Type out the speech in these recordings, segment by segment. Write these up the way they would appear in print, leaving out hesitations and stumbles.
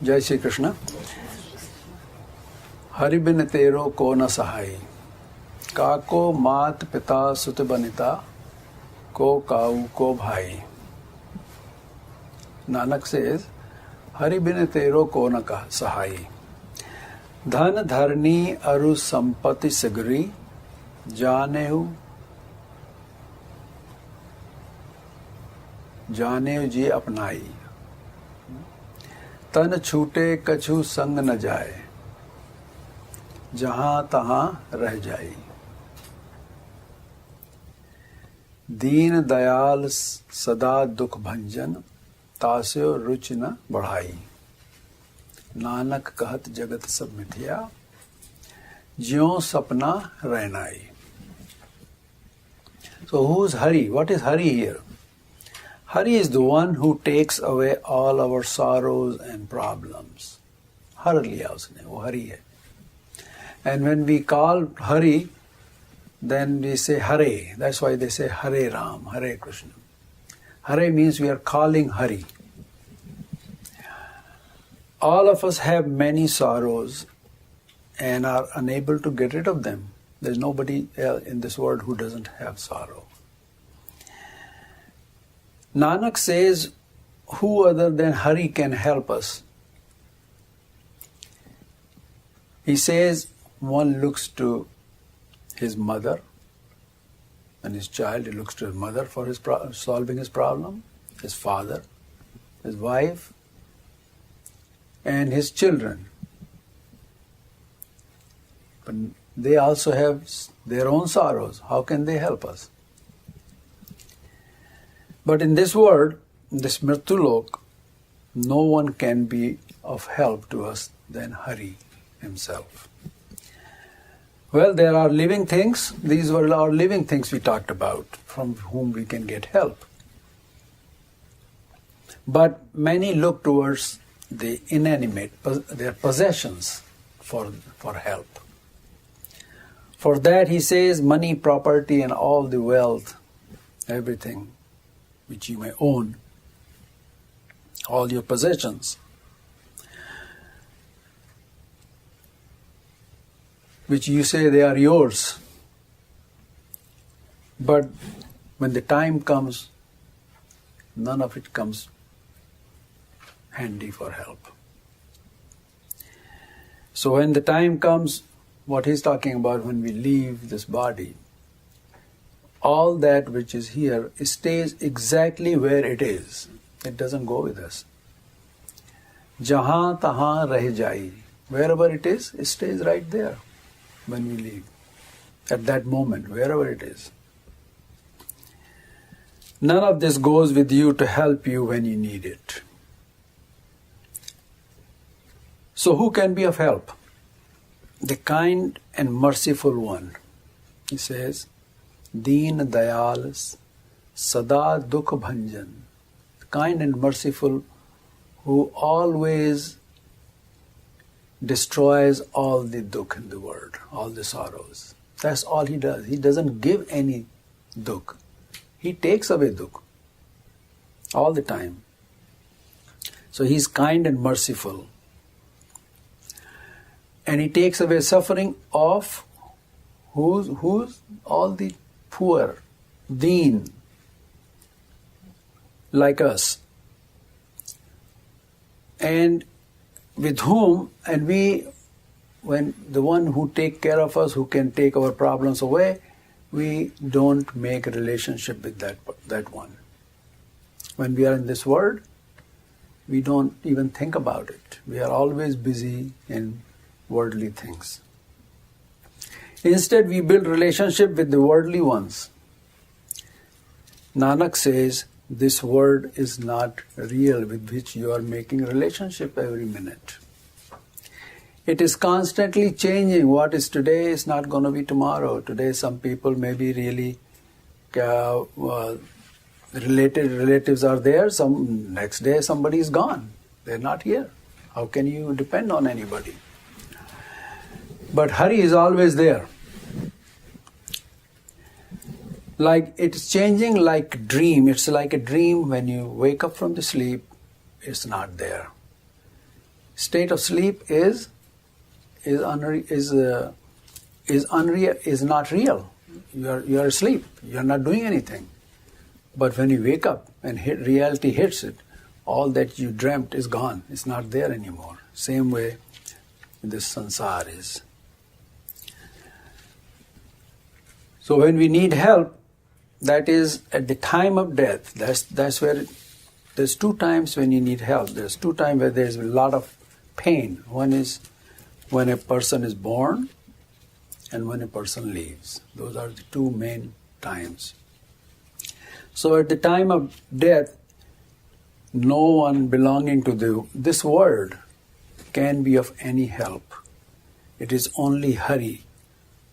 जय श्री कृष्ण। हरि बिन तेरो को न सहाई, काको मात पिता सुत बनिता, को काऊ को भाई। नानक says, हरि बिन तेरो को न सहाई, धन धरनी अरु संपत्ति सगरी, जानेऊ जी अपनाई। तन छूटे कछु संग न जाए, जहां तहां रह जाई। दीन दयाल सदा दुख भंजन, तास्यो रुचि न बढ़ाई। नानक कहत जगत सब मिथ्या, ज्यों सपना रहनाई। So who's Hari? What is Hari here? Hari is the one who takes away all our sorrows and problems. हर लिया उसने, वो हरि है. And when we call Hari, then we say Hare. That's why they say Hare Ram, Hare Krishna. Hare means we are calling Hari. All of us have many sorrows and are unable to get rid of them. There's nobody in this world who doesn't have sorrow. Nanak says, who other than Hari can help us? He says, one looks to his mother and his child. He looks to his mother for his solving his problem, his father, his wife, and his children. But they also have their own sorrows. How can they help us? But in this world, in this Mrityulok, no one can be of help to us than Hari himself. Well, there are living things. These were our living things we talked about, from whom we can get help. But many look towards the inanimate, their possessions, for help. For that he says, money, property, and all the wealth, everything which you may own, all your possessions, which you say they are yours. But when the time comes, none of it comes handy for help. So when the time comes, what he's talking about, when we leave this body, all that which is here stays exactly where it is. It doesn't go with us. Jahan tahan reh jai. Wherever it stays right there when we leave. At that moment, wherever it is. None of this goes with you to help you when you need it. So who can be of help? The kind and merciful one. He says, Deen Dayal Sada Dukh Bhanjan. Kind and merciful who always destroys all the dukh in the world, all the sorrows. That's all he does. He doesn't give any dukh. He takes away dukh all the time. So he's kind and merciful. And he takes away suffering of who's all the poor, deen, like us. And with whom, and we, when the one who take care of us, who can take our problems away, we don't make a relationship with that one. When we are in this world, we don't even think about it. We are always busy in worldly things. Instead, we build relationship with the worldly ones. Nanak says, this word is not real with which you are making relationship every minute. It is constantly changing. What is today is not going to be tomorrow. Today some people may be really relatives are there. Some next day somebody is gone. They're not here. How can you depend on anybody? But Hari is always there. Like it's changing like a dream. It's like a dream when you wake up from the sleep, it's not there. state of sleep is not real. You are asleep. You are not doing anything. But when you wake up and reality hits it, all that you dreamt is gone. It's not there anymore. Same way this sansar is. So when we need help, that is at the time of death. That's where there's two times when you need help. There's two times where there's a lot of pain. One is when a person is born and when a person leaves. Those are the two main times. So at the time of death, no one belonging to this world can be of any help. It is only Hari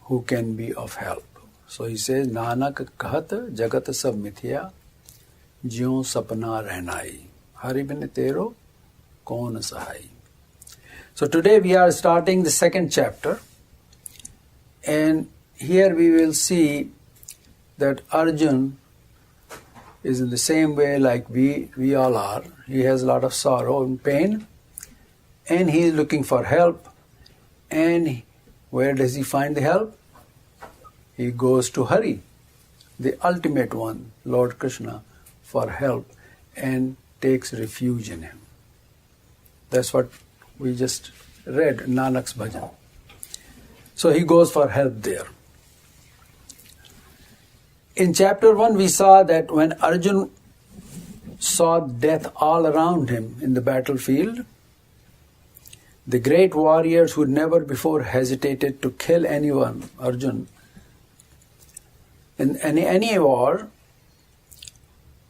who can be of help. So he says, Nanak kahat jagat sab mithya, jyon sapna rehnai. Hari bin tero kaun sahai. So today we are starting the second chapter, and here we will see that Arjun is in the same way like we all are. He has a lot of sorrow and pain, and he is looking for help. And where does he find the help? He goes to Hari, the ultimate one, Lord Krishna, for help, and takes refuge in him. That's what we just read in Nanak's bhajan. So he goes for help there. In chapter 1 we saw that when Arjun saw death all around him in the battlefield, the great warriors who never before hesitated to kill anyone, Arjun, in any war,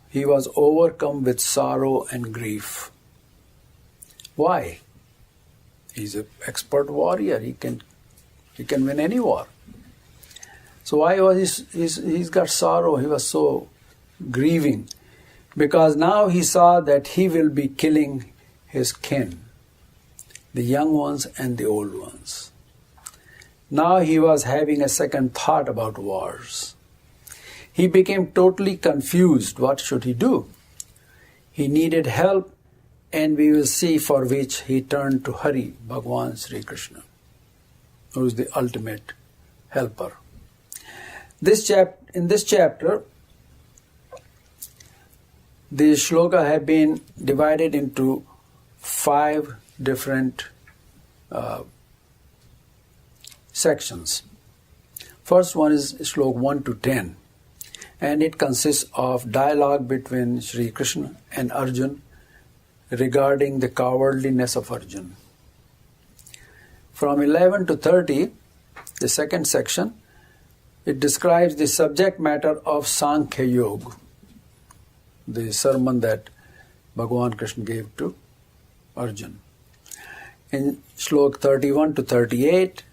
he was overcome with sorrow and grief. Why? He's an expert warrior. He can win any war. So why was he's got sorrow? He was so grieving. Because now he saw that he will be killing his kin, the young ones and the old ones. Now he was having a second thought about wars. He became totally confused. What should he do? He needed help, and we will see for which he turned to Hari, Bhagavan Sri Krishna, who is the ultimate helper. In this chapter, the shloka have been divided into 5 different sections. First one is slok 1 to 10, and it consists of dialogue between Sri Krishna and Arjun regarding the cowardliness of Arjun. From 11 to 30, the second section, it describes the subject matter of Sankhya Yoga, the sermon that Bhagavan Krishna gave to Arjun. In slok 31 to 38,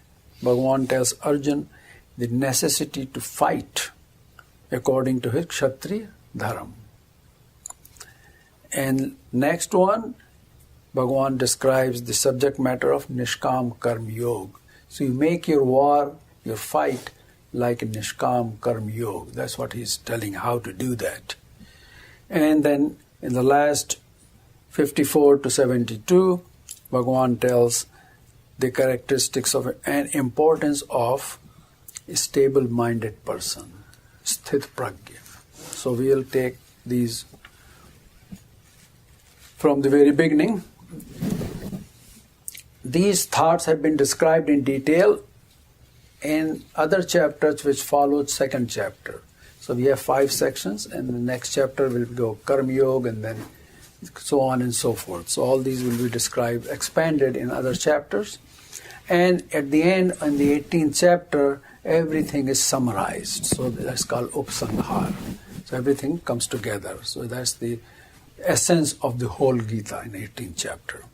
Bhagavan tells Arjun the necessity to fight according to his Kshatriya Dharma. And next one, Bhagavan describes the subject matter of Nishkam Karma Yoga. So you make your war, your fight, like a Nishkam Karma Yoga. That's what he's telling, how to do that. And then in the last 54 to 72, Bhagavan tells the characteristics of and importance of a stable-minded person, sthit pragya. So we'll take these from the very beginning. These thoughts have been described in detail in other chapters which followed second chapter. So we have 5 sections, and the next chapter will go Karma Yoga, and then so on and so forth. So all these will be described, expanded in other chapters. And at the end, in the 18th chapter, everything is summarized. So that's called Upsanghar. So everything comes together. So that's the essence of the whole Gita in 18th chapter.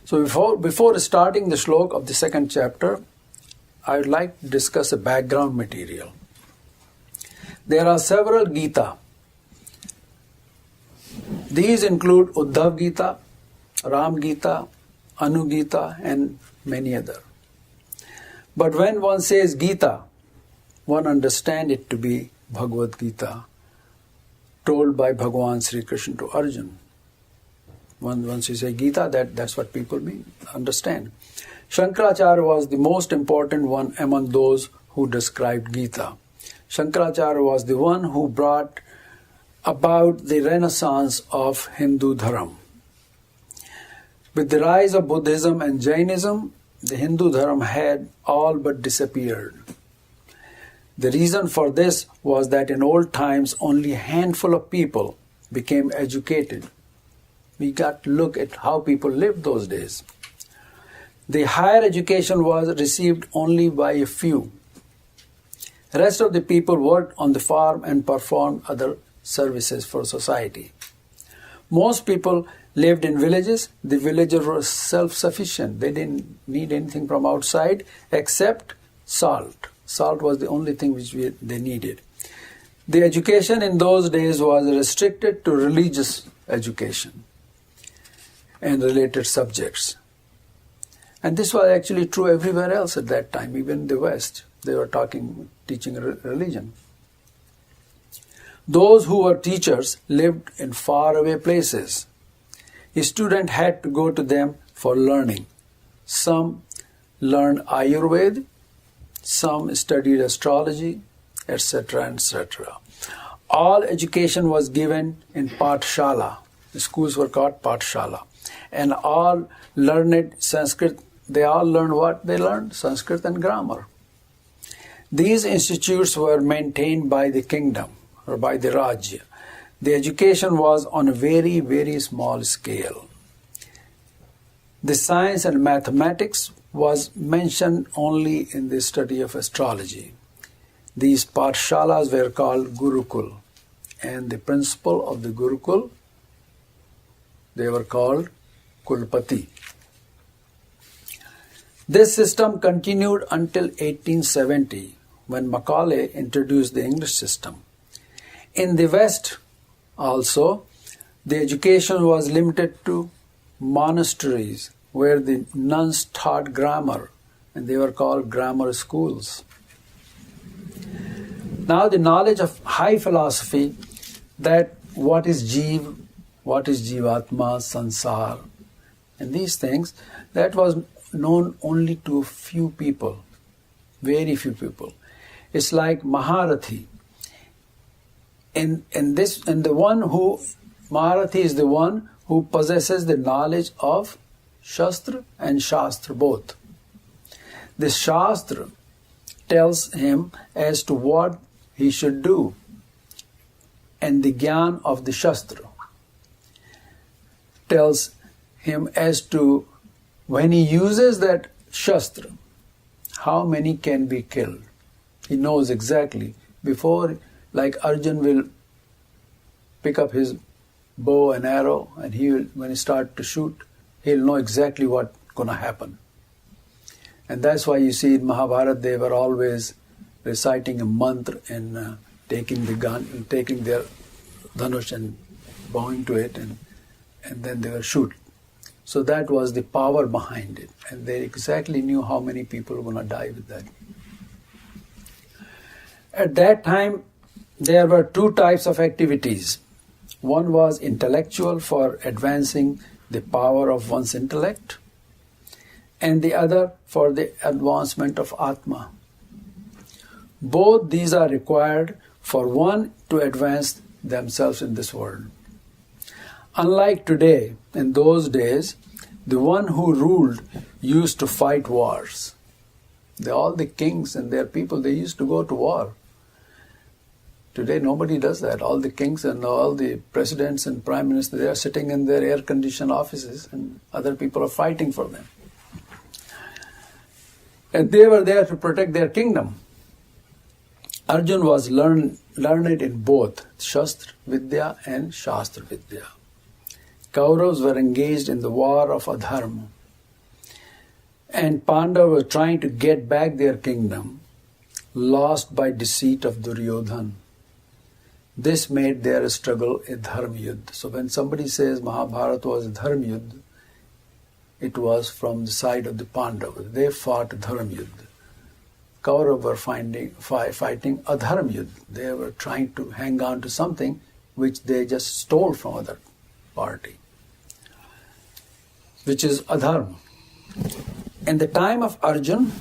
So before starting the slok of the second chapter, I would like to discuss a background material. There are several Gita. These include Uddhav Gita, Ram Gita, Anu Gita, and many other. But when one says Gita, one understands it to be Bhagavad Gita, told by Bhagavan Sri Krishna to Arjun. Once you say Gita, that's what people understand. Shankaracharya was the most important one among those who described Gita. Shankaracharya was the one who brought about the renaissance of Hindu Dharma. With the rise of Buddhism and Jainism, the Hindu Dharma had all but disappeared. The reason for this was that in old times only a handful of people became educated. We got to look at how people lived those days. The higher education was received only by a few. The rest of the people worked on the farm and performed other services for society. Most people lived in villages. The villagers were self-sufficient. They didn't need anything from outside except salt. Salt was the only thing which they needed. The education in those days was restricted to religious education and related subjects. And this was actually true everywhere else at that time, even in the West. They were teaching religion. Those who were teachers lived in faraway places. A student had to go to them for learning. Some learned Ayurveda, some studied astrology, etc., etc. All education was given in Pathshala. The schools were called Pathshala. And all learned Sanskrit. They all learned what? They learned Sanskrit and grammar. These institutes were maintained by the kingdom or by the Rajya. The education was on a very, very small scale. The science and mathematics was mentioned only in the study of astrology. These Pathshalas were called Gurukul. And the principal of the Gurukul, they were called Kulpati. This system continued until 1870, when Macaulay introduced the English system. In the West also, the education was limited to monasteries, where the nuns taught grammar, and they were called grammar schools. Now the knowledge of high philosophy, that what is Jeev, what is Jivatma, Sansar, and these things, that was known only to a few people, very few people. It's like Maharathi. Maharathi is the one who possesses the knowledge of Shastra and Shastra both. The Shastra tells him as to what he should do, and the Gyan of the Shastra tells him as to when he uses that Shastra, how many can be killed. He knows exactly. Before, like Arjun will pick up his bow and arrow, and when he starts to shoot, he'll know exactly what's going to happen. And that's why you see in Mahabharata they were always reciting a mantra and taking the gun, and taking their dhanush and bowing to it, and then they will shoot. So that was the power behind it. And they exactly knew how many people were going to die with that. At that time, there were two types of activities. One was intellectual, for advancing the power of one's intellect, and the other for the advancement of Atma. Both these are required for one to advance themselves in this world. Unlike today, in those days, the one who ruled used to fight wars. All the kings and their people, they used to go to war. Today, nobody does that. All the kings and all the presidents and prime ministers, they are sitting in their air-conditioned offices, and other people are fighting for them. And they were there to protect their kingdom. Arjun was learned in both Shastra Vidya and Shastra Vidya. Kauravas were engaged in the war of Adharma, and Pandavas were trying to get back their kingdom, lost by deceit of Duryodhana. This made their struggle a Dharma Yuddha. So when somebody says Mahabharata was a Dharma Yuddha, it was from the side of the Pandavas. They fought Dharma Yuddha. Kauravas were fighting Adharma Yuddha. They were trying to hang on to something which they just stole from other party. which is adharma. In the time of Arjun,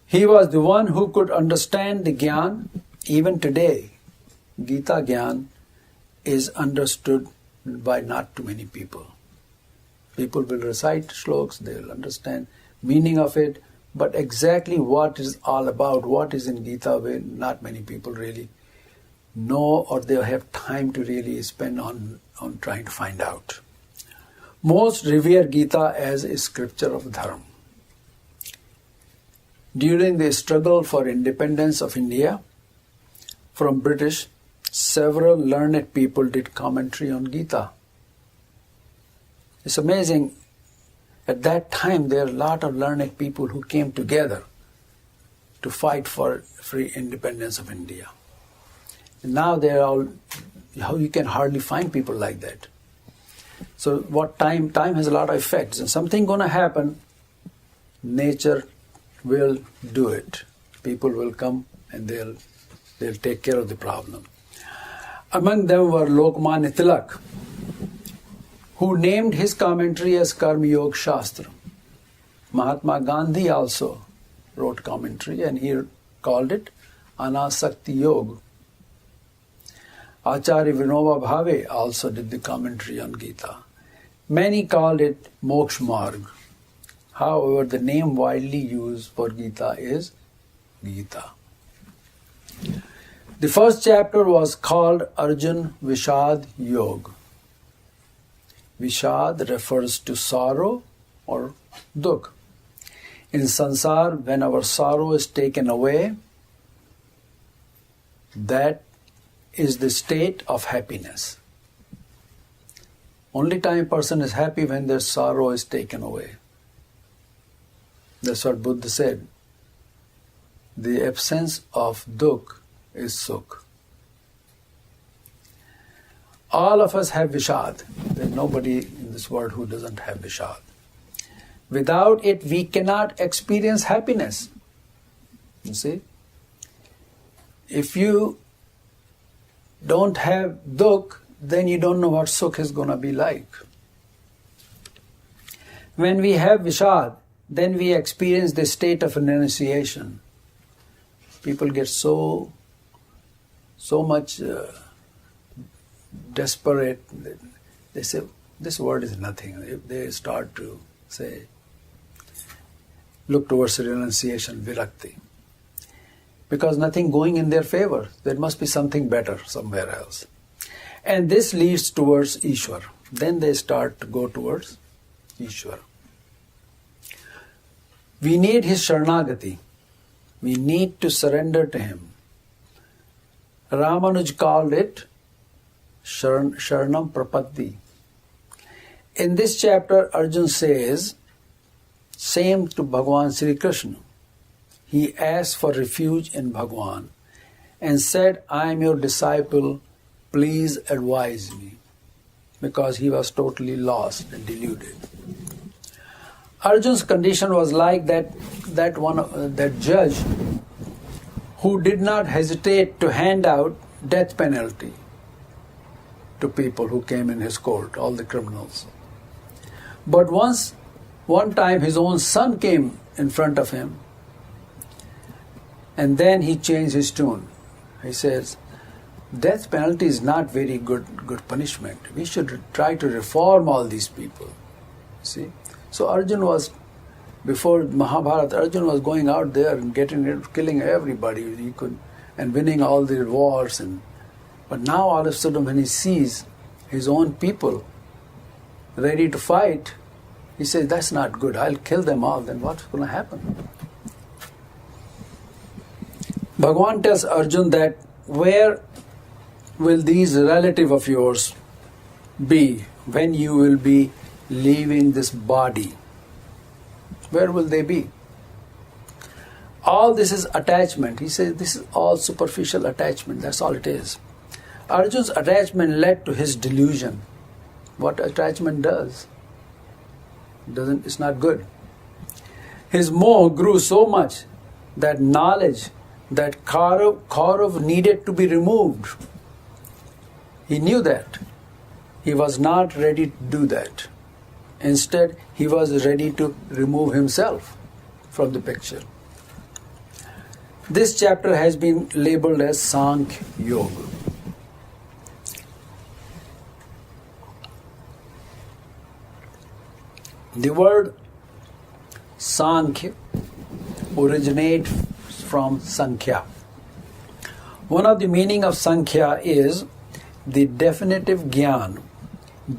he was the one who could understand the Gyan. Even today, Gita Gyan is understood by not too many people. People will recite shloks, they will understand meaning of it, but exactly what is all about, what is in Gita, not many people really know, or they have time to really spend on trying to find out. Most revere Gita as a scripture of dharma. During the struggle for independence of India from British, several learned people did commentary on Gita. It's amazing. At that time, there are a lot of learned people who came together to fight for free independence of India. And now they are all, you can hardly find people like that. So what time has a lot of effects. And something going to happen, nature will do it. People will come and they'll take care of the problem. Among them were Lokmanya Tilak, who named his commentary as Karma Yoga Shastra. Mahatma Gandhi also wrote commentary and he called it Anasakti Yoga. Acharya Vinoba Bhave also did the commentary on Gita. Many called it Moksha Marg. However, the name widely used for Gita is Gita. The first chapter was called Arjun Vishad Yoga. Vishad refers to sorrow or dukh. In sansar, when our sorrow is taken away, that is the state of happiness. Only time a person is happy when their sorrow is taken away. That's what Buddha said. The absence of dukh is sukh. All of us have Vishad. There's nobody in this world who doesn't have Vishad. Without it, we cannot experience happiness. You see? If you don't have dukh, then you don't know what sukh is going to be like. When we have Vishad, then we experience the state of renunciation. People get so much desperate. They say, this world is nothing. If they start to say, look towards renunciation, virakti. Because nothing going in their favor. There must be something better somewhere else. And this leads towards Ishwar. Then they start to go towards Ishwar. We need his Sharanagati. We need to surrender to him. Ramanuj called it Sharanam Prapatti. In this chapter, Arjun says, same to Bhagavan Sri Krishna. He asked for refuge in Bhagavan and said, I am your disciple, please advise me. Because he was totally lost and deluded. Arjun's condition was like that judge who did not hesitate to hand out death penalty to people who came in his court, all the criminals. But one time his own son came in front of him, and then he changed his tune. He says, death penalty is not very good punishment. We should try to reform all these people. See? So Arjun was, before Mahabharata, Arjun was going out there and killing everybody he could, and winning all the wars. But now all of a sudden when he sees his own people ready to fight, he says, that's not good, I'll kill them all. Then what's going to happen? Bhagavan tells Arjun that where will these relatives of yours be when you will be leaving this body? Where will they be? All this is attachment. He says this is all superficial attachment. That's all it is. Arjun's attachment led to his delusion. What attachment does? It's not good. His moh grew so much that knowledge that Kaurav needed to be removed. He knew that. He was not ready to do that. Instead, he was ready to remove himself from the picture. This chapter has been labeled as Sankhya Yoga. The word Sankhya originates from Sankhya. One of the meaning of Sankhya is the definitive Gyan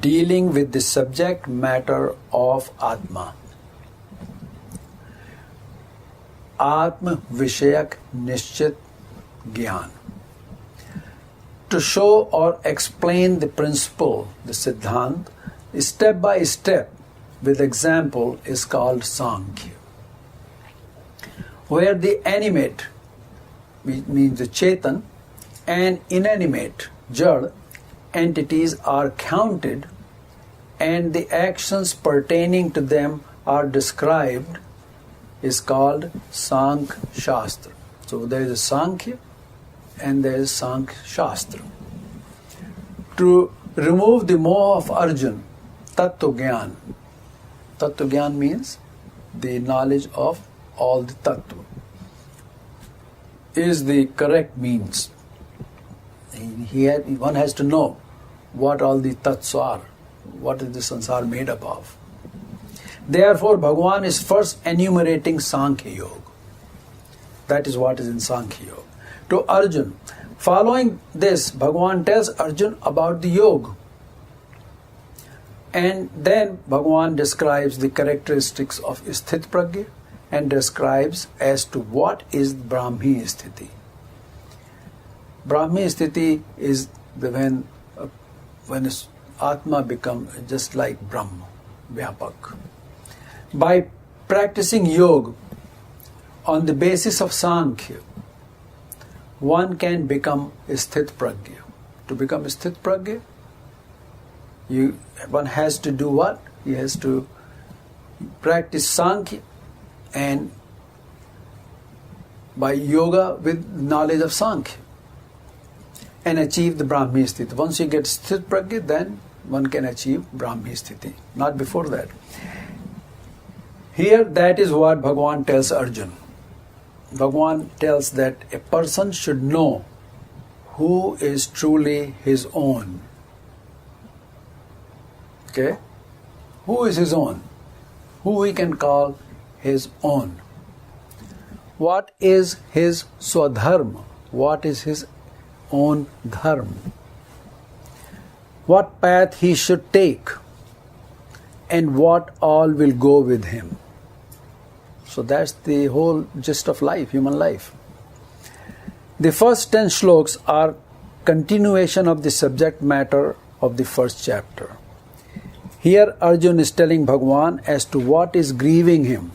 dealing with the subject matter of Atma. Atma Vishayak Nishchit Gyan. To show or explain the principle, the Siddhant, step by step with example is called Sankhya. Where the animate, means the Chetan, and inanimate, Jad, entities are counted and the actions pertaining to them are described is called Sankhya Shastra. So there is a Sankhya and there is Sankhya Shastra. To remove the moha of Arjun, Tattva Gyan. Tattva Gyan means the knowledge of all the Tattva is the correct means. One has to know what all the Tattvas are, what is the sansar made up of. Therefore, Bhagavan is first enumerating Sankhya Yoga. That is what is in Sankhya Yoga. To Arjun, following this, Bhagavan tells Arjun about the Yoga. And then Bhagavan describes the characteristics of Sthit Prajna and describes as to what is Brahmi Sthiti. Brahmi Sthiti is when Atma becomes just like Brahma, Vyapak. By practicing yoga on the basis of Sankhya, one can become Sthit Prajna. To become Sthit Prajna, one has to do what? He has to practice Sankhya and by yoga with knowledge of Sankhya and achieve the Brahmi Sthiti. Once you get Sthit Prajna, then one can achieve Brahmi Sthiti, not before that. Here, that is what Bhagavan tells Arjun. Bhagavan tells that a person should know who is truly his own. Okay? Who is his own? Who we can call his own? What is his swadharma? What is his own dharma? What path he should take? And what all will go with him? So that's the whole gist of life, human life. The first 10 shlokas are continuation of the subject matter of the first chapter. Here Arjun is telling Bhagavan as to what is grieving him.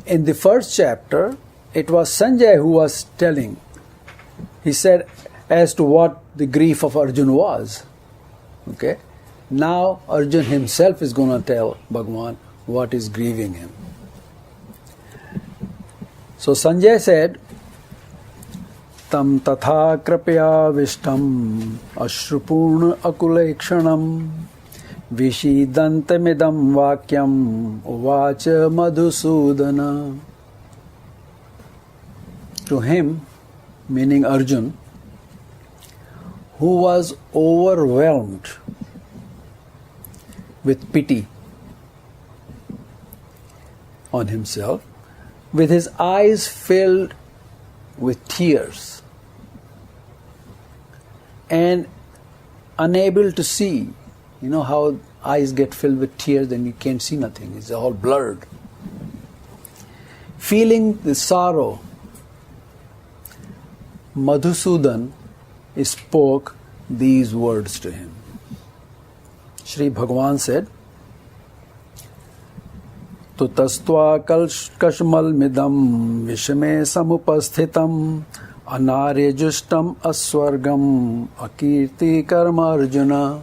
In the first chapter, it was Sanjay who was telling. He said as to what the grief of Arjun was. Okay? Now Arjun himself is going to tell Bhagavan what is grieving him. So Sanjay said, Tam tatha krapya vishtam ashrupurna akulekshanam vishidantamidam vakyam uvacha madhusudana. To him, meaning Arjun, who was overwhelmed with pity on himself, with his eyes filled with tears and unable to see. You know how eyes get filled with tears and you can't see nothing, it's all blurred. Feeling the sorrow, Madhusudan spoke these words to him. Shri Bhagavan said, Tutastva kashmal midam vishame samupasthitam anarejustam aswargam akirti karma arjuna.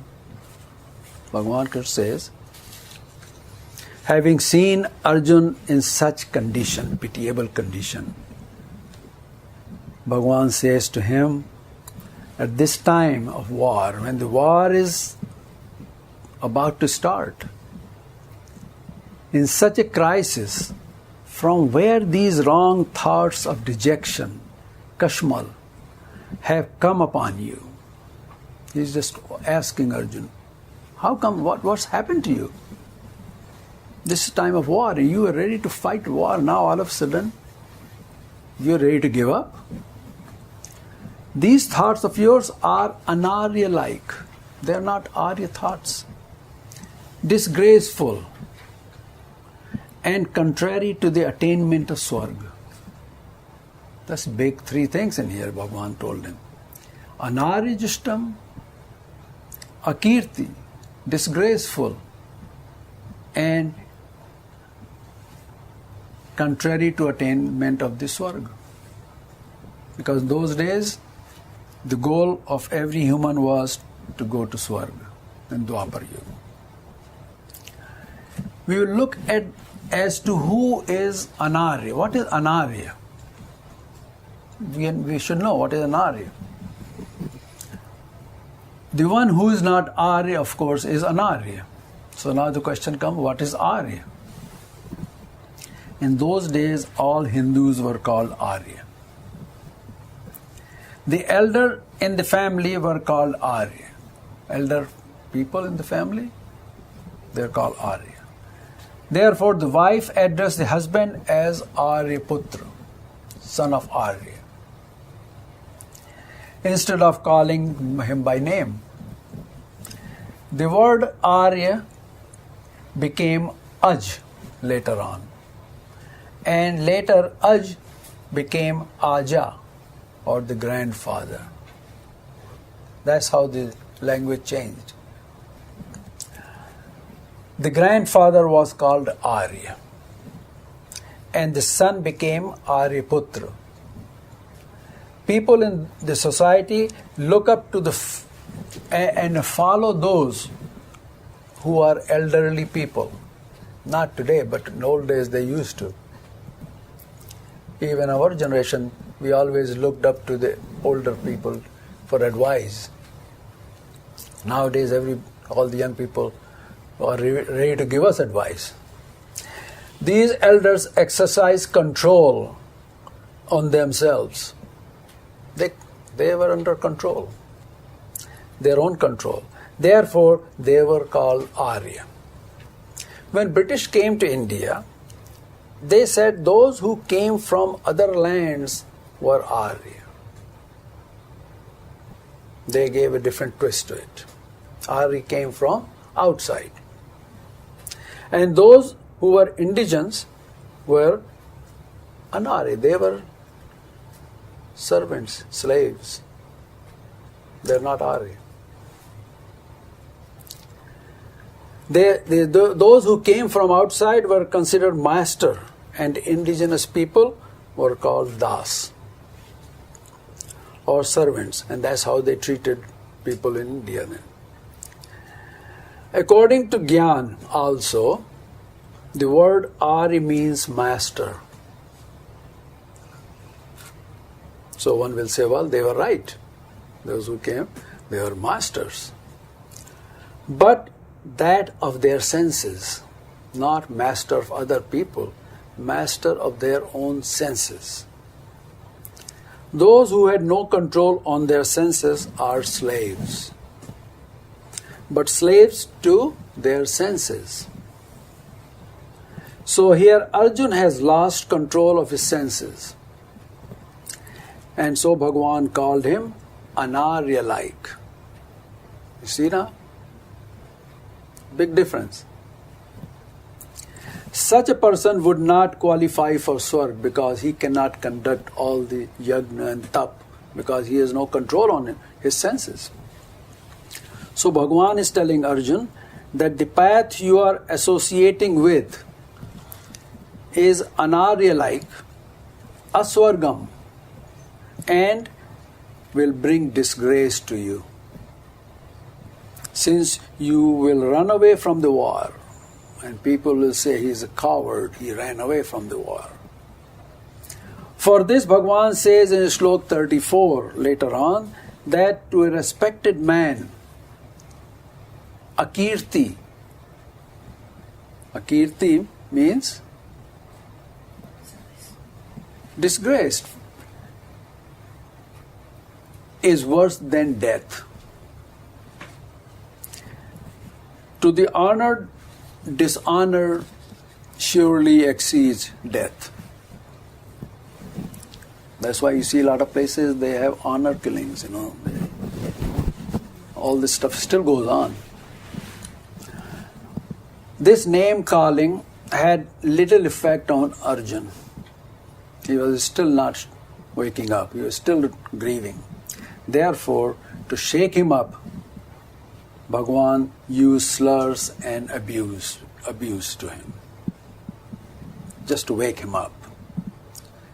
Bhagavan Krishna says, having seen Arjun in such condition, pitiable condition, Bhagavan says to him, at this time of war, when the war is about to start, In such a crisis, from where these wrong thoughts of dejection, kashmal, have come upon you? He's just asking Arjun, how come, what's happened to you? This is time of war, and you are ready to fight war. Now all of a sudden, you're ready to give up? These thoughts of yours are anarya-like. They're not arya thoughts. Disgraceful and contrary to the attainment of Swarga. That's big three things in here, Bhagavan told him. Anaryajishtam, akirti, disgraceful, and contrary to attainment of the Swarga. Because in those days, the goal of every human was to go to Swarga in Dwapar Yuga. We will look at as to who is Anarya. What is Anarya? We should know what is Anarya. The one who is not Arya, of course, is Anarya. So now the question comes, what is Arya? In those days, all Hindus were called Arya. The elder in the family were called Arya. Elder people in the family, they are called Arya. Therefore, the wife addressed the husband as Aryaputra, son of Arya, instead of calling him by name. The word Arya became Aj later on, and later Aj became Aja, or the grandfather. That's how the language changed. The grandfather was called Arya, and the son became Aryaputra. People in the society look up to and follow those who are elderly people. Not today, but in old days they used to. Even our generation, we always looked up to the older people for advice. Nowadays, all the young people are ready to give us advice. These elders exercise control on themselves. They were under control, their own control. Therefore, they were called Arya. When British came to India, they said those who came from other lands were Arya. They gave a different twist to it. Arya came from outside. And those who were indigens were Anarya. They were servants, slaves. They're not Arya. Those who came from outside were considered master, and indigenous people were called das, or servants, and that's how they treated people in India then. According to Gyan also, the word Ari means master. So one will say, well, they were right. Those who came, they were masters. But that of their senses, not master of other people, master of their own senses. Those who had no control on their senses are slaves, but slaves to their senses. So here Arjun has lost control of his senses, and so Bhagavan called him Anarya-like. You see now? Big difference. Such a person would not qualify for Swarg because he cannot conduct all the yajna and tap because he has no control on his senses. So Bhagavan is telling Arjun that the path you are associating with is Anarya-like, aswargam, and will bring disgrace to you. Since you will run away from the war, and people will say he is a coward, he ran away from the war. For this, Bhagavan says in Shlok 34 later on that to a respected man, akirti means disgraced, is worse than death. To the honored, dishonor surely exceeds death. That's why you see a lot of places they have honor killings, All this stuff still goes on. This name calling had little effect on Arjun. He was still not waking up. He was still grieving. Therefore, to shake him up, Bhagavan used slurs and abuse to him, just to wake him up.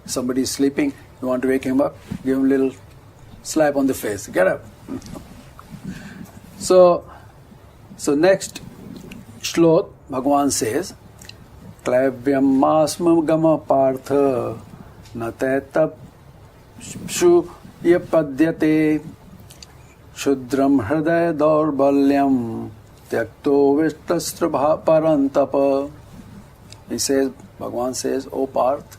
Somebody is sleeping, you want to wake him up, give him a little slap on the face. Get up. So next shlok, Bhagavan says, Klavyam masma gama partha na tetap shu yapadyate shudram hridaya daurbalyam tyakto vistastra parantapa. He says, Bhagavan says, O Parth,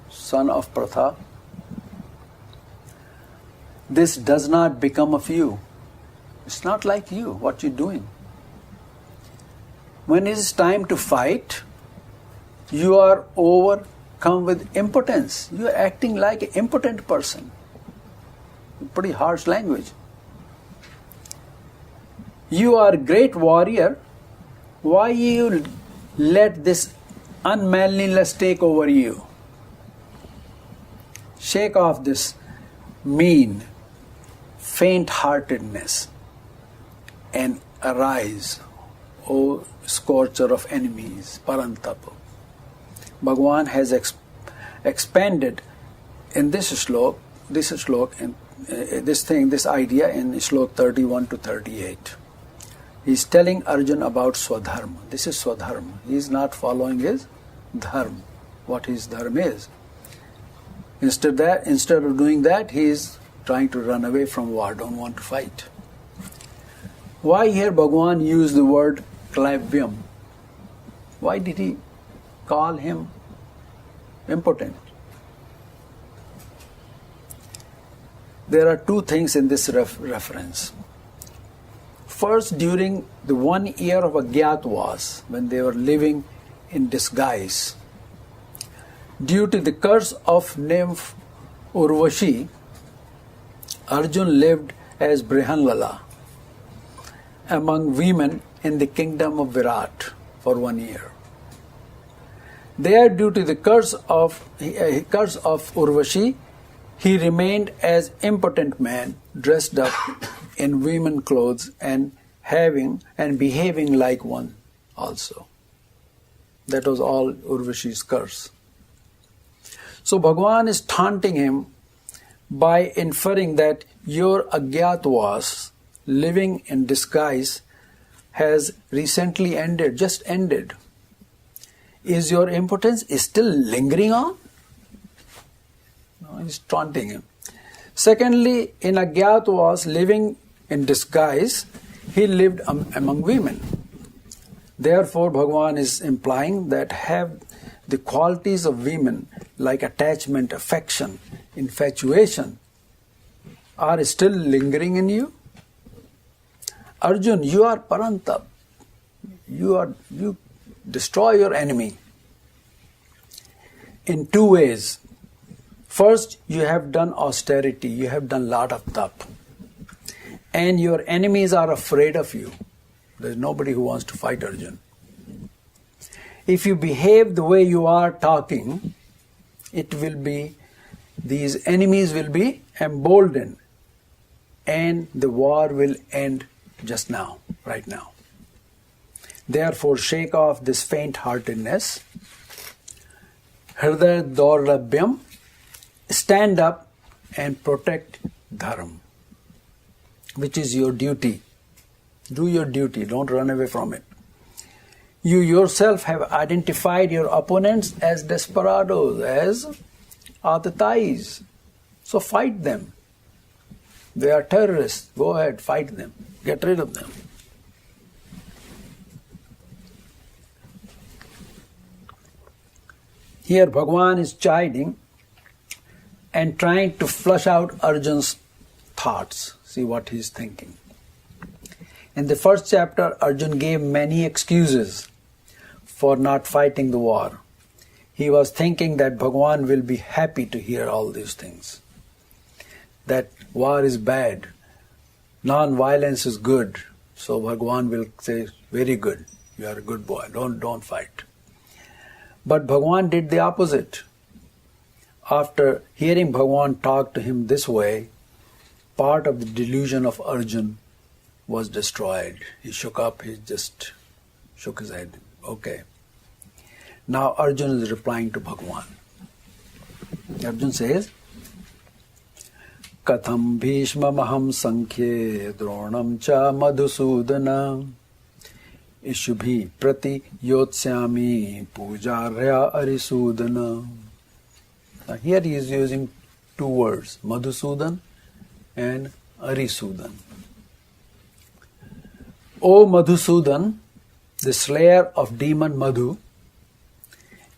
son of Pratha, this does not become of you. It's not like you, what you're doing. When it is time to fight, you are overcome with impotence. You are acting like an impotent person. Pretty harsh language. You are a great warrior. Why you let this unmanliness take over you? Shake off this mean, faint-heartedness and arise, O scorcher of enemies, Parantapa. Bhagavan has expanded in this idea in Shlok 31 to 38. He is telling Arjun about Swadharma. This is Swadharma. He is not following his dharma, what his dharma is. Instead of doing that, he is trying to run away from war, don't want to fight. Why here Bhagavan used the word Klavyam? Why did he call him impotent? There are two things in this reference. First, during the 1 year of Agyatwas, when they were living in disguise, due to the curse of nymph Urvashi, Arjun lived as Brihanlala among women in the kingdom of Virat for 1 year. There, due to the curse of Urvashi, he remained as impotent man, dressed up in women clothes and behaving like one also. That was all Urvashi's curse. So Bhagavan is taunting him by inferring that your Agyatwas, living in disguise, has recently ended, just ended. Is your impotence still lingering on? No, he's taunting him. Secondly, in Agyatwas, living in disguise, he lived among women. Therefore, Bhagavan is implying that have the qualities of women like attachment, affection, infatuation are still lingering in you. Arjun, you are Parantap. You destroy your enemy in two ways. First, you have done austerity, you have done lot of tap, and your enemies are afraid of you. There is nobody who wants to fight Arjun. If you behave the way you are talking, these enemies will be emboldened, and the war will end just now, right now. Therefore, shake off this faint-heartedness. Hridaya daurabhyam. Stand up and protect dharma, which is your duty. Do your duty, don't run away from it. You yourself have identified your opponents as desperados, as atatais. So fight them. They are terrorists. Go ahead, fight them. Get rid of them. Here Bhagavan is chiding and trying to flush out Arjun's thoughts. See what he is thinking. In the first chapter, Arjun gave many excuses for not fighting the war. He was thinking that Bhagavan will be happy to hear all these things. That war is bad, non-violence is good. So Bhagavan will say, very good, you are a good boy, don't fight. But Bhagavan did the opposite. After hearing Bhagavan talk to him this way, part of the delusion of Arjun was destroyed. He shook up, he just shook his head. Okay. Now Arjun is replying to Bhagavan. Arjun says, Katham Bhishma Maham Sankhye Dronam Cha Madhusudana Ishubhi Prati Yotsyami Pujarya Arisudana. Now here he is using two words, Madhusudan and Arisudan. O Madhusudan, the slayer of demon Madhu,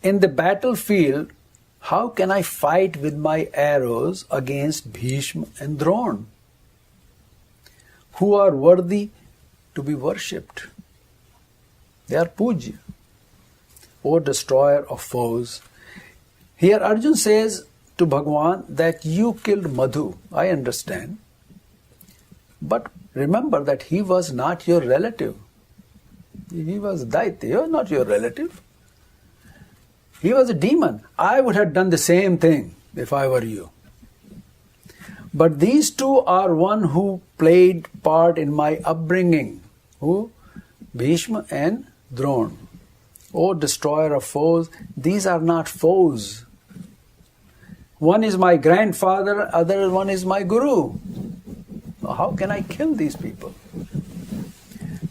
in the battlefield, how can I fight with my arrows against Bhishma and Drona, who are worthy to be worshipped? They are Pujya, O destroyer of foes. Here Arjun says to Bhagavan that you killed Madhu, I understand. But remember that he was not your relative. He was Daitya, he was not your relative. He was a demon. I would have done the same thing if I were you. But these two are one who played part in my upbringing. Who? Bhishma and Drona. O destroyer of foes, these are not foes. One is my grandfather, other one is my guru. How can I kill these people?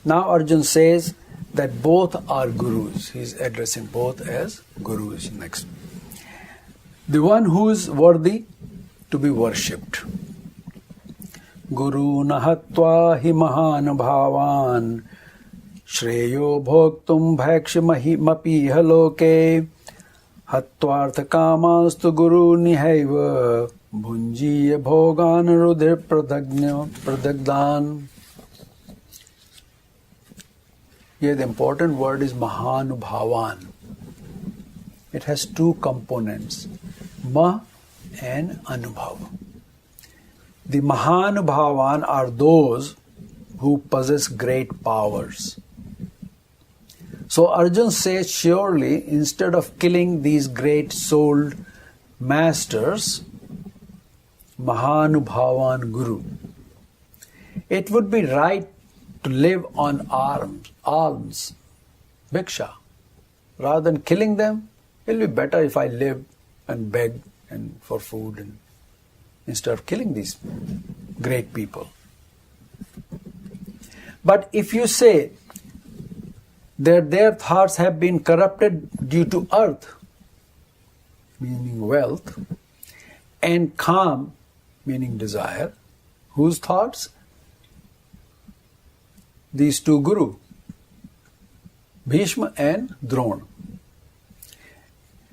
Now Arjun says that both are gurus. He is addressing both as gurus next. The one who is worthy to be worshipped. Guru nahatva hi mahan bhavan shreyo bhoktum bhakshamapi haloke hatvartha kamastu guru nihaiva bhunjiya bhogan rudhir pradagdan. Here the important word is Mahanubhavan. It has two components, Ma and Anubhav. The Mahanubhavan are those who possess great powers. So Arjun says, surely instead of killing these great-souled masters, Mahanubhavan Guru, it would be right to live on alms, bhiksha. Rather than killing them, it will be better if I live and beg and for food and instead of killing these great people. But if you say that their thoughts have been corrupted due to earth, meaning wealth, and kam, meaning desire, whose thoughts? These two guru, Bhishma and Drona.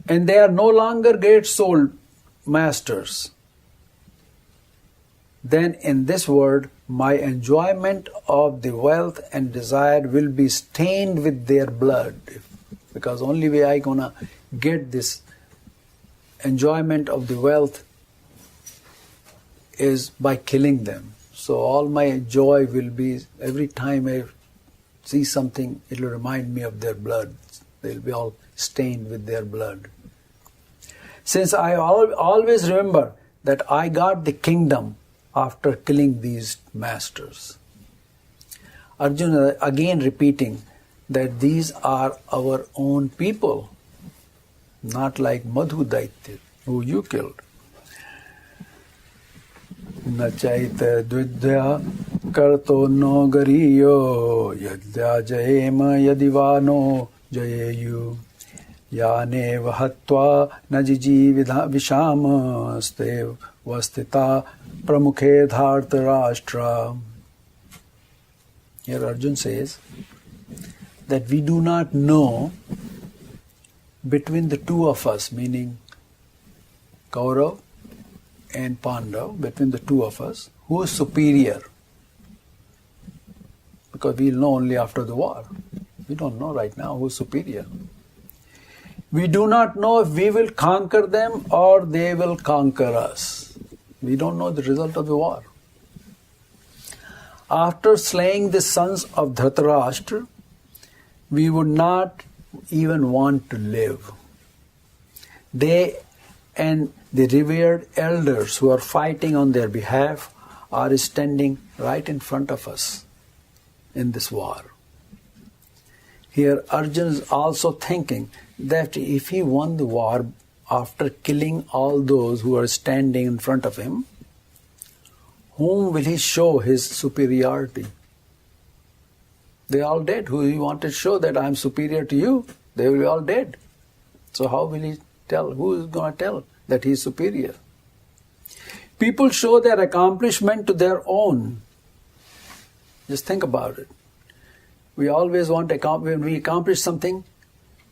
And they are no longer great-souled masters. Then in this world, my enjoyment of the wealth and desire will be stained with their blood. Because only way I gonna get this enjoyment of the wealth is by killing them. So all my joy will be, every time I see something, it will remind me of their blood. They'll be all stained with their blood. Since I always remember that I got the kingdom after killing these masters. Arjuna again repeating that these are our own people, not like Madhu Daitya, who you killed. न चैत द्विद्या कर्तो no गरीयो यद्या जयेम यदि वा no जयेयु यानेव हत्वा न जिजीविधा विषाम स्तेव वस्थिता प्रमुखे धार्त राष्ट्रा. Here Arjun says that we do not know between the two of us, meaning Kaurav and Pandav, between the two of us, who is superior? Because we'll know only after the war. We don't know right now who's superior. We do not know if we will conquer them or they will conquer us. We don't know the result of the war. After slaying the sons of Dhritarashtra, we would not even want to live. They and the revered elders who are fighting on their behalf are standing right in front of us in this war. Here Arjuna is also thinking that if he won the war after killing all those who are standing in front of him, whom will he show his superiority? They are all dead. Who he wanted to show that I am superior to you, they will be all dead. So how will he tell? Who is going to tell that he is superior? People show their accomplishment to their own. Just think about it. We always want to when we accomplish something,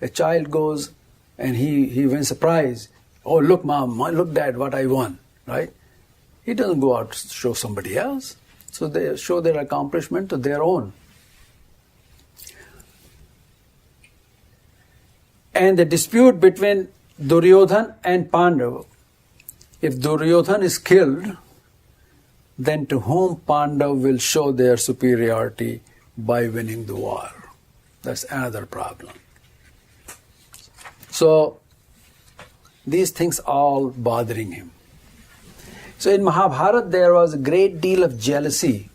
a child goes and he wins a prize. Oh, look, mom, look, dad, what I won, right? He doesn't go out to show somebody else. So they show their accomplishment to their own. And the dispute between Duryodhan and Pandava. If Duryodhan is killed, then to whom Pandav will show their superiority by winning the war? That's another problem. So these things all bothering him. So in Mahabharata there was a great deal of jealousy.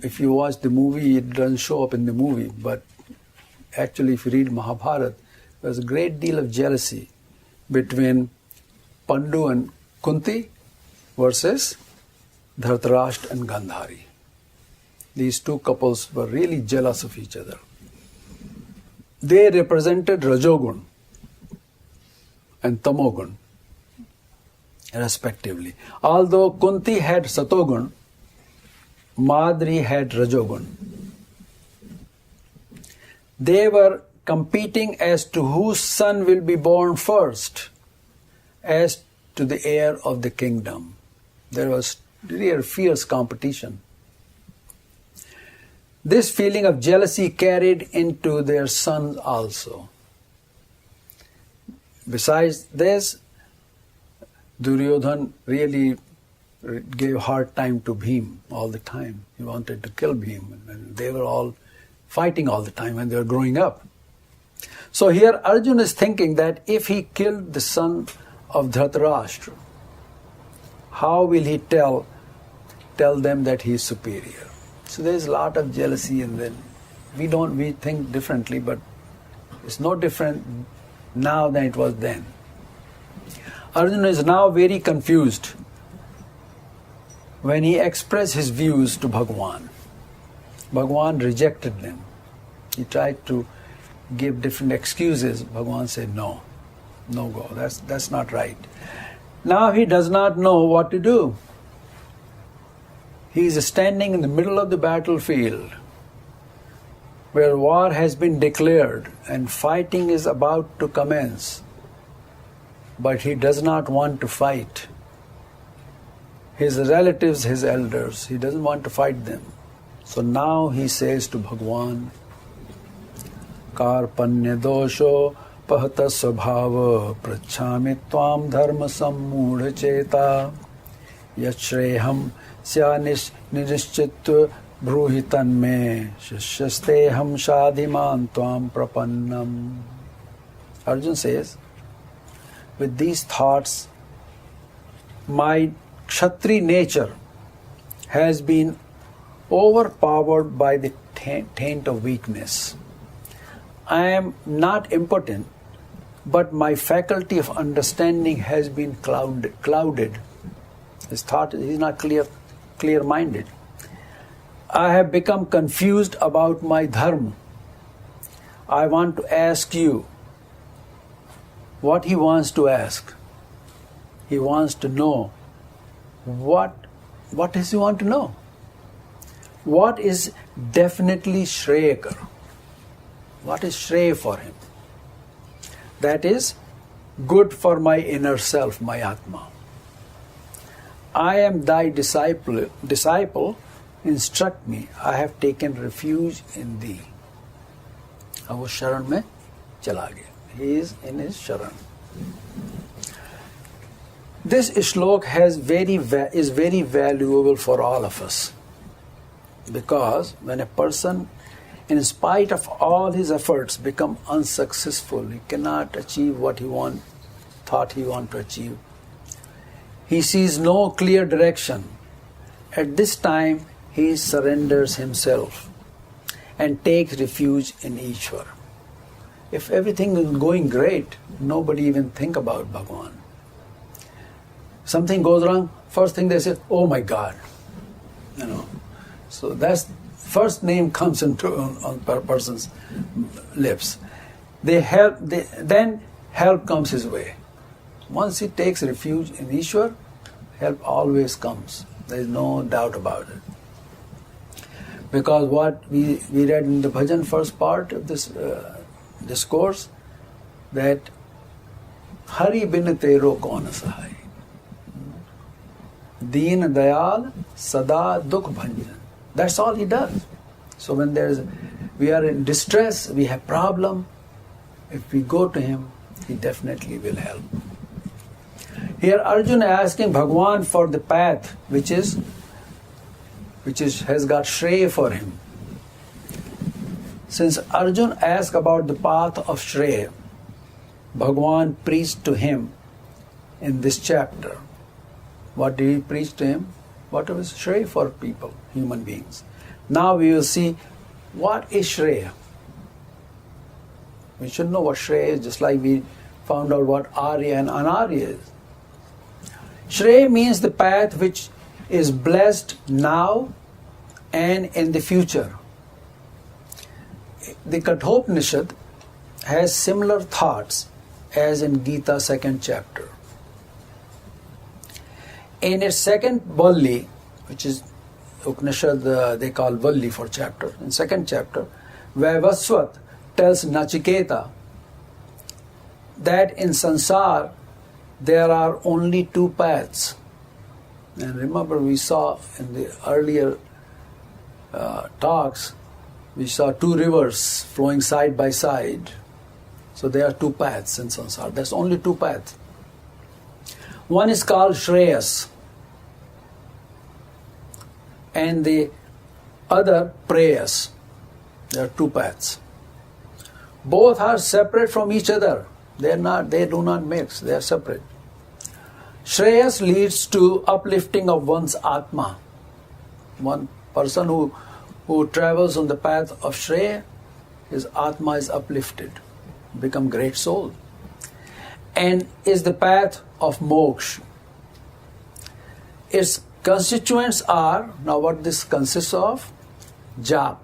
If you watch the movie, it doesn't show up in the movie, but actually if you read Mahabharata, there's a great deal of jealousy between Pandu and Kunti versus Dhritarashtra and Gandhari. These two couples were really jealous of each other. They represented Rajogun and Tamogun, respectively. Although Kunti had Satogun, Madri had Rajogun. They were competing as to whose son will be born first, as to the heir of the kingdom. There was really a fierce competition. This feeling of jealousy carried into their sons also. Besides this, Duryodhan really gave hard time to Bhim all the time. He wanted to kill Bhim, and they were all fighting all the time when they were growing up. So here Arjuna is thinking that if he killed the son of Dhritarashtra, how will he tell them that he is superior? So there is a lot of jealousy, and then we think differently, but it's no different now than it was then. Arjuna is now very confused when he expressed his views to Bhagwan. Bhagwan rejected them. He tried to give different excuses. Bhagwan said, no go, that's not right. Now he does not know what to do. He is standing in the middle of the battlefield where war has been declared and fighting is about to commence. But he does not want to fight. His relatives, his elders, he doesn't want to fight them. So now he says to Bhagwan, Karpanya dosho pahata svabhava prachami tvam dharma sammudha cheta yachreham sya ninischitva bruhitan me shishyasteham shadhiman tvam prapannam. Arjuna says, with these thoughts, my Kshatri nature has been overpowered by the taint of weakness. I am not impotent, but my faculty of understanding has been clouded. His thought, he's not clear-minded. I have become confused about my dharma. I want to ask you what he wants to ask. He wants to know what does he want to know? What is definitely Shreyakar? What is Shrey for him? that is good for my inner self, my Atma. I am thy disciple, instruct me. I have taken refuge in thee. अब वो शरण में चला गया. He is in his sharan. This shlok is very valuable for all of us, because when a person, in spite of all his efforts, become unsuccessful, he cannot achieve what he thought he wanted to achieve. He sees no clear direction. At this time, he surrenders himself and takes refuge in Ishvara. If everything is going great, nobody even think about Bhagavan. Something goes wrong, first thing they say, "Oh my God," So that's first name comes on a person's lips. Then help comes his way. Once he takes refuge in Ishwar, help always comes. There is no doubt about it. Because what we read in the bhajan first part of this discourse, that Hari bin tero kaun sahai, Deen Dayal Sada Dukh Bhanjan. That's all he does. So when we are in distress, we have problem, if we go to him, he definitely will help. Here Arjuna asking Bhagwan for the path which has got Shreya for him. Since Arjuna asked about the path of Shreya, Bhagwan preached to him in this chapter. What did he preach to him? What was Shreya for people, human beings? Now we will see what is Shreya. We should know what Shreya is, just like we found out what Arya and Anarya is. Shreya means the path which is blessed now and in the future. The Kathopanishad has similar thoughts as in Gita 2nd chapter. In its second Valli, which is Upanishad, they call Valli for chapter, in 2nd chapter, Vaivaswat tells Nachiketa that in Sansar there are only two paths. And remember, we saw in the earlier talks, we saw two rivers flowing side by side. So there are two paths in Sansar. There's only two paths. One is called Shreyas, and the other Preyas. There are two paths. Both are separate from each other. They do not mix. They are separate. Shreyas leads to uplifting of one's Atma. One person who travels on the path of Shreya, his Atma is uplifted, become great soul, and is the path of moksha. Its constituents are, now what this consists of? Jap.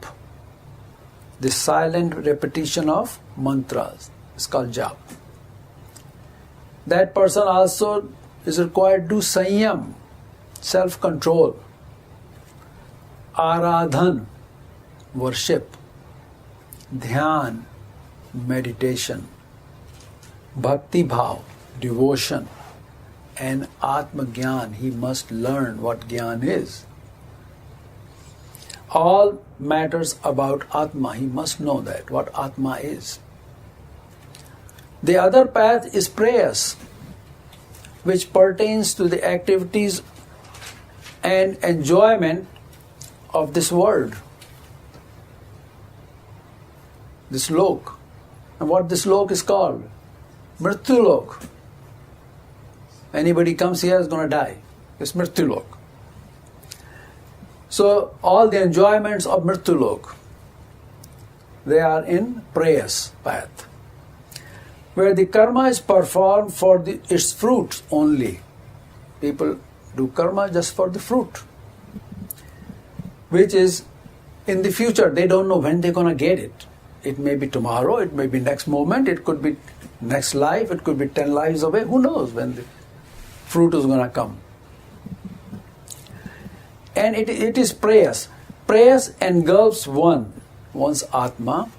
The silent repetition of mantras is called jap. That person also is required to do sanyam, self-control, aradhan, worship, dhyan, meditation, bhakti bhav, devotion, and atma gyan. He must learn what gyan is. All matters about atma. He must know that, what atma is. The other path is prayas, which pertains to the activities and enjoyment of this world, this lok. And what this lok is called? Mrityu lok. Anybody comes here is going to die. It's Mrityu lok. So all the enjoyments of Mrityu lok, they are in prayas path, where the karma is performed for its fruit only. People do karma just for the fruit, which is in the future. They don't know when they're going to get it. It may be tomorrow, it may be next moment, it could be next life, it could be 10 lives away. Who knows when the fruit is going to come? And it is prayas. Prayas engulfs one's Atma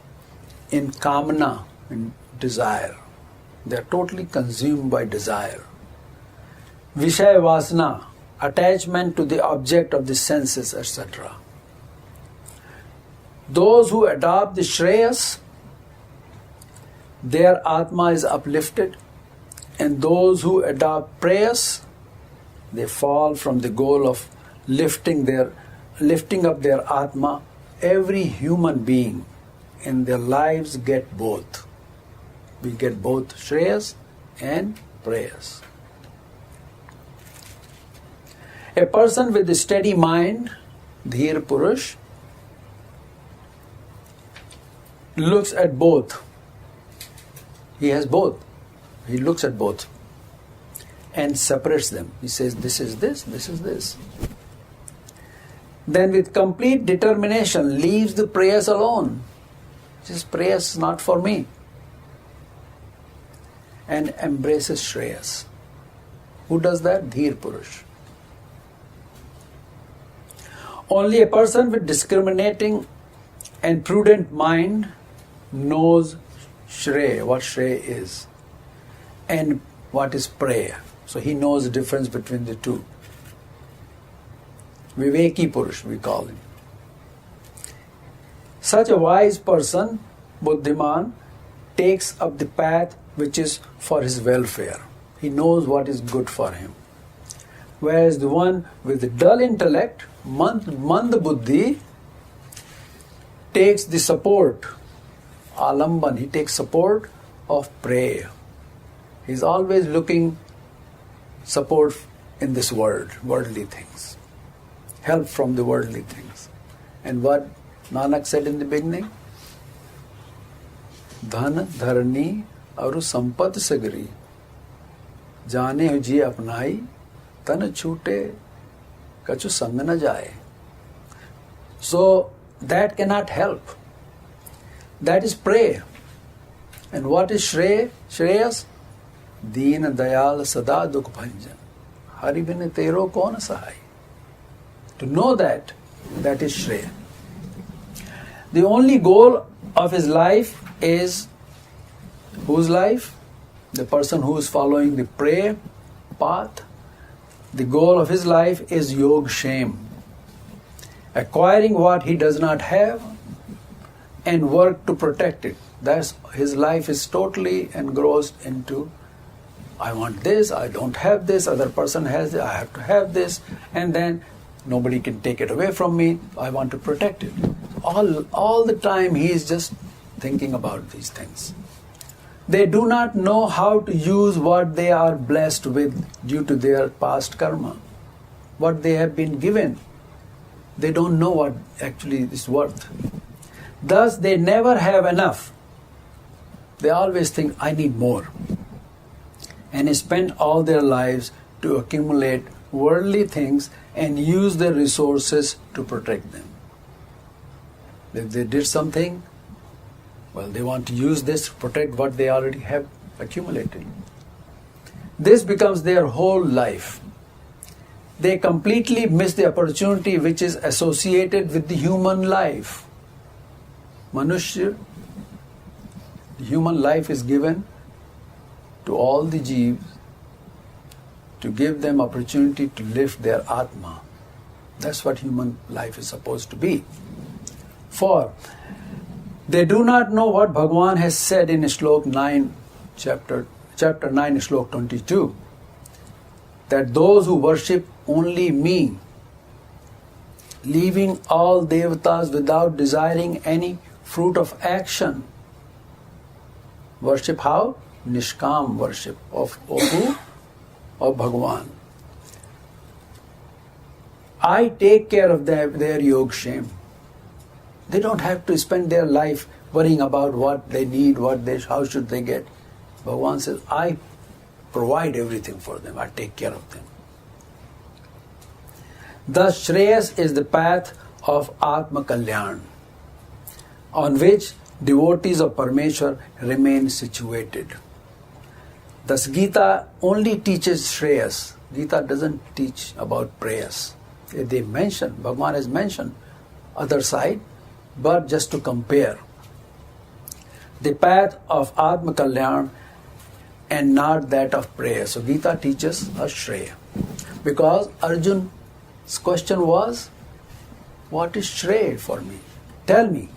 in kamana, in desire. They are totally consumed by desire. Vishaya Vasana, attachment to the object of the senses, etc. Those who adopt the Shreyas, their Atma is uplifted, and those who adopt Preyas, they fall from the goal of lifting up their Atma. Every human being in their lives get both. We get both Shreyas and Preyas. A person with a steady mind, Dhir Purush, looks at both. He has both. He looks at both and separates them. He says, this is this, this is this. Then with complete determination leaves the Preyas alone. He says, Preyas is not for me. And embraces Shreyas. Who does that? Dhir Purush. Only a person with discriminating and prudent mind knows Shrey, what Shrey is, and what is Preya. So he knows the difference between the two. Viveki Purush, we call him. Such a wise person, Buddhiman, takes up the path which is for his welfare. He knows what is good for him. Whereas the one with the dull intellect, Manda Buddhi, takes the support, Alamban, he takes support of prayer. He's always looking support in this world, worldly things. Help from the worldly things. And what Nanak said in the beginning? Dhan, dharani, aru sampad sagari. Jane ho ji apnai, tan chute, kachu sang na jaye. So that cannot help. That is prayer. And what is Shrey? Shreyas? Deen dayal sada dukh bhanjan. Hari bin tero kaun sahai. To know that, that is Shrey. The only goal of his life is, whose life? The person who is following the prayer path. The goal of his life is Yog Shem. Acquiring what he does not have and work to protect it. That's his life is totally engrossed into, I want this, I don't have this, other person has it, I have to have this, and then nobody can take it away from me, I want to protect it. All the time he is just thinking about these things. They do not know how to use what they are blessed with due to their past karma, what they have been given. They don't know what actually is worth. Thus, they never have enough. They always think, I need more. And spend all their lives to accumulate worldly things and use their resources to protect them. If they did something, well, they want to use this to protect what they already have accumulated. This becomes their whole life. They completely miss the opportunity which is associated with the human life. Manushya, the human life is given to all the jeeves to give them opportunity to lift their Atma. That's what human life is supposed to be. For they do not know what Bhagavan has said in Shlok 9, chapter 9, Shlok 22, that those who worship only me, leaving all devatas without desiring any fruit of action. Worship how? Nishkam worship of who? Of Bhagavan. I take care of their Yog Shem. They don't have to spend their life worrying about what they need, how should they get. Bhagavan says, I provide everything for them. I take care of them. Thus, Shreyas is the path of Atma Kalyan, on which devotees of Parmeshwar remain situated. Thus, Gita only teaches Shreyas. Gita doesn't teach about prayers. They mention, Bhagavan has mentioned other side, but just to compare. The path of Atma Kalyan, and not that of prayer. So Gita teaches us Shreya. Because Arjun's question was, what is Shreya for me? Tell me.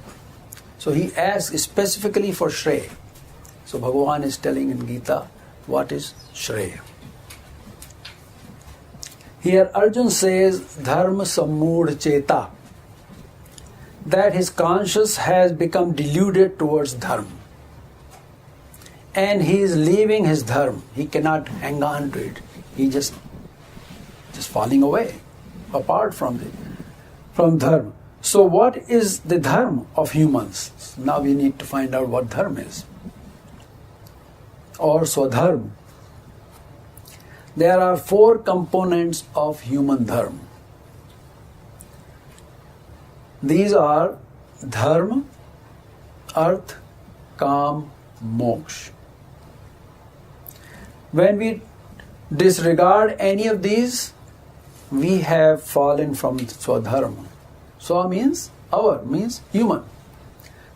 So he asked specifically for Shreya. So Bhagavan is telling in Gita what is Shreya. Here Arjun says dharma sammud cheta, that his conscience has become deluded towards dharma. And he is leaving his dharma. He cannot hang on to it. He just falling away, apart from dharma. So what is the dharma of humans? Now we need to find out what dharma is. Or swadharma. There are 4 components of human dharma. These are dharma, arth, kam, moksha. When we disregard any of these, we have fallen from swadharma. Swa means our, means human.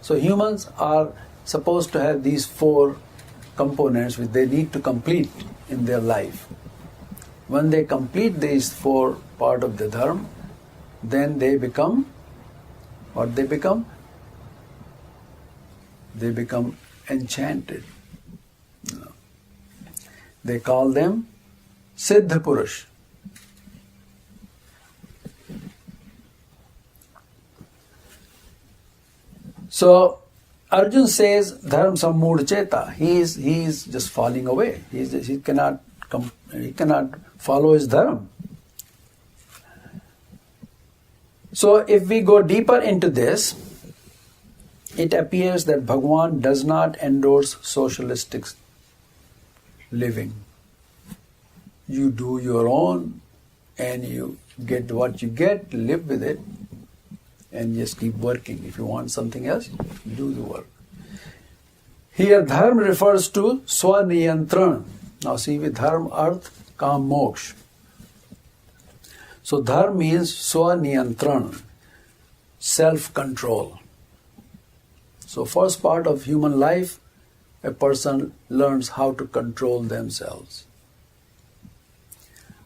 So humans are supposed to have these 4 components which they need to complete in their life. When they complete these 4 part of the dharma, then they become, what they become? They become enchanted. They call them Siddha Purush. So Arjun says dharma sammud cheta. He is just falling away. He cannot follow his dharma. So if we go deeper into this, it appears that Bhagavan does not endorse socialistic living. You do your own and you get what you get, live with it, and just keep working. If you want something else, do the work. Here dharma refers to swaniyantran. Now see, with dharma, arth, kam, moksha. So dharma means swaniyantran, self-control. So first part of human life, a person learns how to control themselves.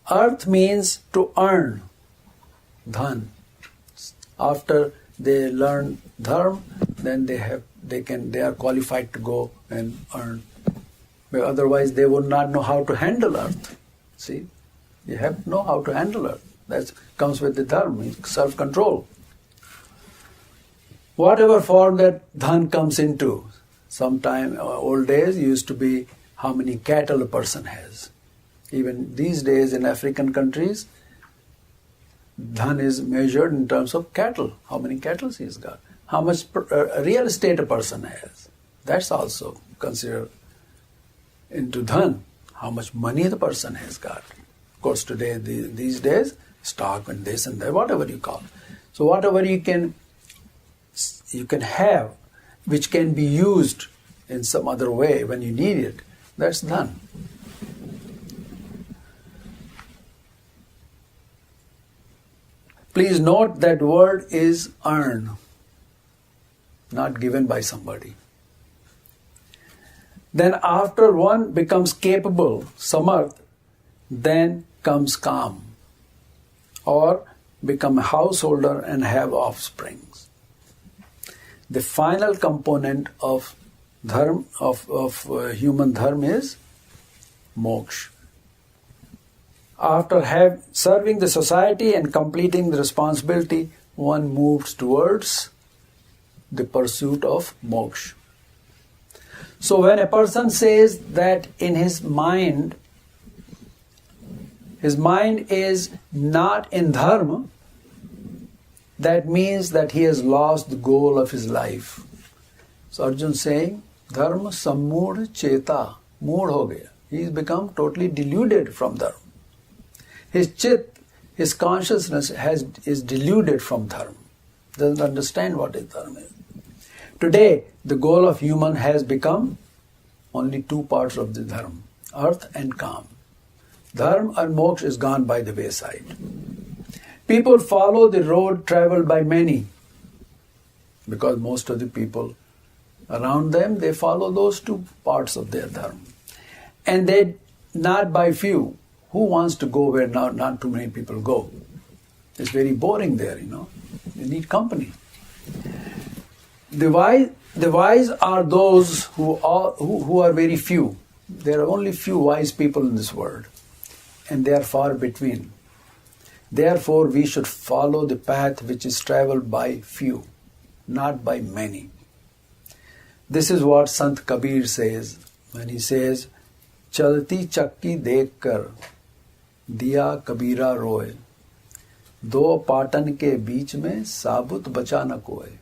Arth means to earn, dhan. After they learn dharma, then they are qualified to go and earn. But otherwise they would not know how to handle earth. See, you have to know how to handle earth. That comes with the dharma, self-control. Whatever form that dhan comes into, sometime old days used to be how many cattle a person has. Even these days in African countries, dhan is measured in terms of cattle. How many cattle he's got. How much real estate a person has. That's also considered into dhan. How much money the person has got. Of course today, these days, stock and this and that, whatever you call. So whatever you can have, which can be used in some other way when you need it, that's dhan. Please note that word is earned, not given by somebody. Then after one becomes capable, samarth, then comes kam, or become a householder and have offsprings. The final component of dharma, of human dharma is moksha. After serving the society and completing the responsibility, one moves towards the pursuit of moksha. So when a person says that in his mind is not in dharma, that means that he has lost the goal of his life. So Arjun is saying, dharma sammud cheta, mood ho gaya. He has become totally deluded from dharma. His chit, his consciousness is deluded from dharma. Doesn't understand what is dharma is. Today, the goal of human has become only 2 parts of the dharma, arth and kam. Dharma and moksha is gone by the wayside. People follow the road traveled by many because most of the people around them, they follow those 2 parts of their dharma. And they not by few. Who wants to go where not too many people go? It's very boring there, You need company. The wise are those who are very few. There are only few wise people in this world, and they are far between. Therefore, we should follow the path which is traveled by few, not by many. This is what Sant Kabir says when he says, "Chalti chakki dekh kar diya kabira roye, do patan ke beech mein sabut bacha na koye."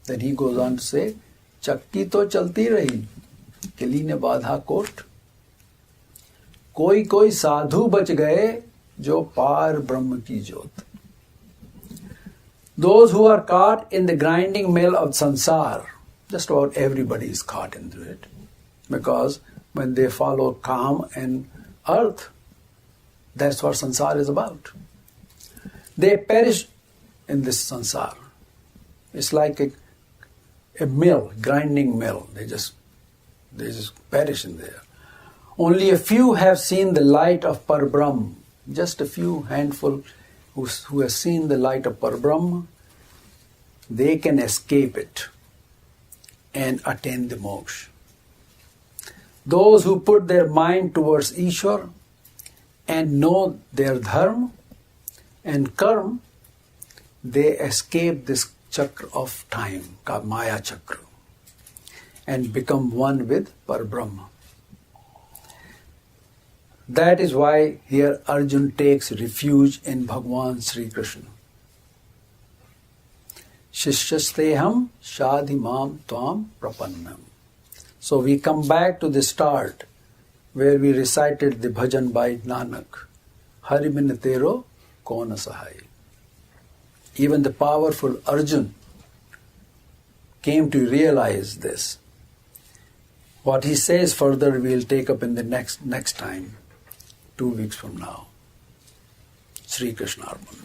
Then he goes on to say, "Chakki to chalti rahi, किली ने बाधा coat, कोई कोई साधु बच गए जो पार ब्रह्म की ज्योत." Those who are caught in the grinding mill of sansar, just about everybody is caught into it, because when they follow calm and earth, that's what sansar is about. They perish in this sansar. It's like a mill, grinding mill. They just perish in there. Only a few have seen the light of Parbrahm. Just a few handful who have seen the light of Parbrahm, they can escape it and attain the moksha. Those who put their mind towards Ishwar and know their dharma and karma, they escape this chakra of time, called Maya chakra, and become one with Parbrahma. That is why here Arjun takes refuge in Bhagwan Sri Krishna. Shishyasteham shadhimam tvam prapannam. So we come back to the start where we recited the bhajan by Nanak. Hari bin tero kona sahai. Even the powerful Arjun came to realize this. What he says further we'll take up in the next time, 2 weeks from now. Sri Krishna Arpan.